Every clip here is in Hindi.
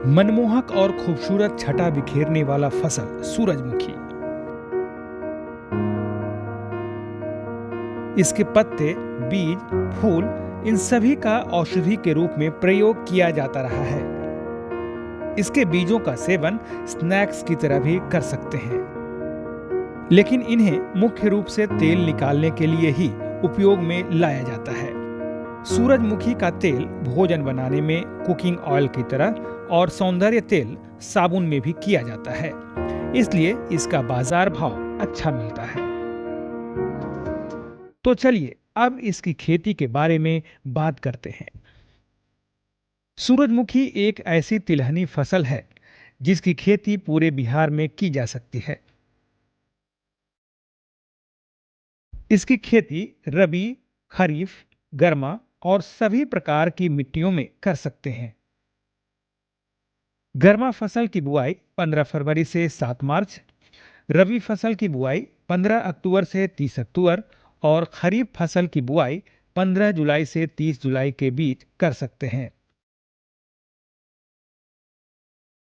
मनमोहक और खूबसूरत छटा बिखेरने वाला फसल सूरजमुखी। इसके पत्ते, बीज, फूल इन सभी का औषधि के रूप में प्रयोग किया जाता रहा है। इसके बीजों का सेवन स्नैक्स की तरह भी कर सकते हैं, लेकिन इन्हें मुख्य रूप से तेल निकालने के लिए ही उपयोग में लाया जाता है। सूरजमुखी का तेल भोजन बनाने में कुकिंग ऑयल की तरह और सौंदर्य तेल साबुन में भी किया जाता है, इसलिए इसका बाजार भाव अच्छा मिलता है। तो चलिए अब इसकी खेती के बारे में बात करते हैं। सूरजमुखी एक ऐसी तिलहनी फसल है जिसकी खेती पूरे बिहार में की जा सकती है। इसकी खेती रबी, खरीफ, गर्मा और सभी प्रकार की मिट्टियों में कर सकते हैं। गर्मा फसल की बुआई 15 फरवरी से 7 मार्च, रबी फसल की बुआई 15 अक्टूबर से 30 अक्टूबर और खरीफ फसल की बुआई 15 जुलाई से 30 जुलाई के बीच कर सकते हैं।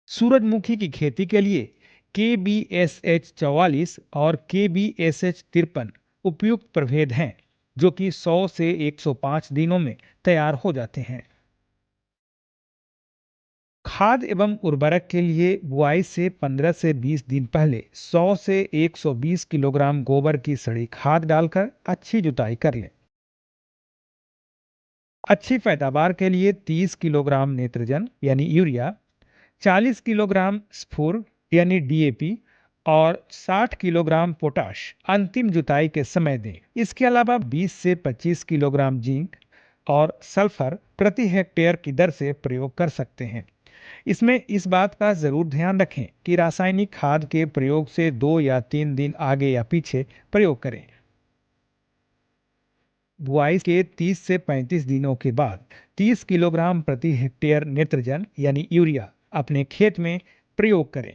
सूरजमुखी की खेती के लिए KBSH 44 और KBSH 53 उपयुक्त प्रभेद हैं, जो कि 100 से 105 दिनों में तैयार हो जाते हैं। खाद एवं उर्वरक के लिए बुआई से 15 से 20 दिन पहले 100 से 120 किलोग्राम गोबर की सड़ी खाद डालकर अच्छी जुताई कर लें। अच्छी पैदावार के लिए 30 किलोग्राम नेत्रजन यानी यूरिया, 40 किलोग्राम स्फुर यानी DAP और 60 किलोग्राम पोटाश अंतिम जुताई के समय दें। इसके अलावा 20 से 25 किलोग्राम जिंक और सल्फर प्रति हेक्टेयर की दर से प्रयोग कर सकते हैं। इसमें इस बात का जरूर ध्यान रखें कि रासायनिक खाद के प्रयोग से 2 या 3 दिन आगे या पीछे प्रयोग करें। बुआई के 30 से 35 दिनों के बाद 30 किलोग्राम प्रति हेक्टेयर नेत्रजन यानी यूरिया अपने खेत में प्रयोग करें।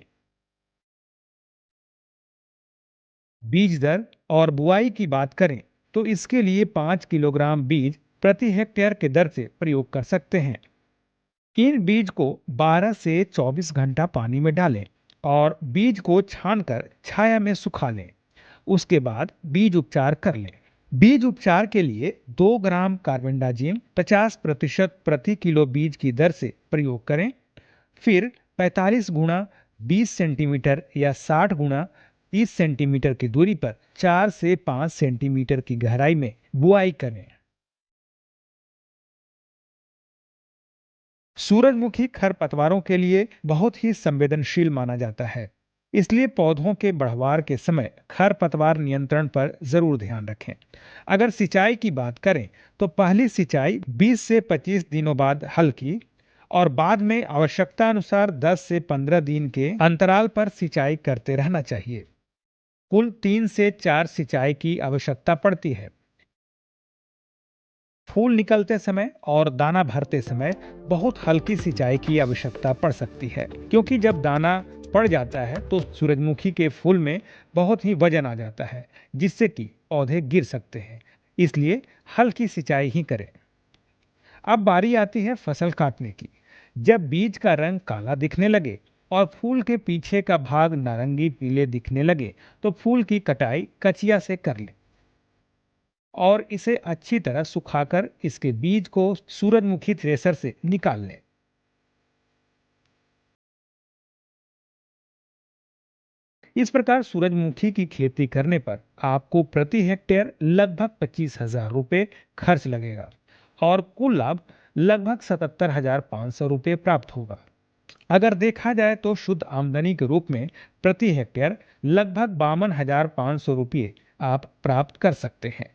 बीज दर और बुआई की बात करें तो इसके लिए 5 किलोग्राम बीज प्रति हेक्टेयर के दर से प्रयोग कर सकते हैं। इन बीज को 12 से 24 घंटा पानी में डालें और बीज को छानकर छाया में सुखा लें। उसके बाद बीज उपचार कर लें। बीज उपचार के लिए 2 ग्राम कार्बेंडाजिम 50% प्रति किलो बीज की दर से प्रयोग करें। फिर 45 गुणा 20 सेंटीमीटर या 60 गुणा 30 सेंटीमीटर की दूरी पर 4 से 5 सेंटीमीटर की गहराई में बुआई करें। सूरजमुखी खरपतवारों के लिए बहुत ही संवेदनशील माना जाता है, इसलिए पौधों के बढ़वार के समय खरपतवार नियंत्रण पर जरूर ध्यान रखें। अगर सिंचाई की बात करें तो पहली सिंचाई 20 से 25 दिनों बाद हल्की और बाद में आवश्यकता अनुसार 10 से 15 दिन के अंतराल पर सिंचाई करते रहना चाहिए। कुल 3 से 4 सिंचाई की आवश्यकता पड़ती है। फूल निकलते समय और दाना भरते समय बहुत हल्की सिंचाई की आवश्यकता पड़ सकती है, क्योंकि जब दाना पड़ जाता है तो सूरजमुखी के फूल में बहुत ही वजन आ जाता है, जिससे कि पौधे गिर सकते हैं। इसलिए हल्की सिंचाई ही करें। अब बारी आती है फसल काटने की। जब बीज का रंग काला दिखने लगे और फूल के पीछे का भाग नारंगी पीले दिखने लगे तो फूल की कटाई कचिया से कर लें और इसे अच्छी तरह सुखाकर इसके बीज को सूरजमुखी थ्रेसर से निकाल लें। इस प्रकार सूरजमुखी की खेती करने पर आपको प्रति हेक्टेयर लगभग 25,000 रुपये खर्च लगेगा और कुल लाभ लगभग 77,500 रुपये प्राप्त होगा। अगर देखा जाए तो शुद्ध आमदनी के रूप में प्रति हेक्टेयर लगभग 52,500 रुपये आप प्राप्त कर सकते हैं।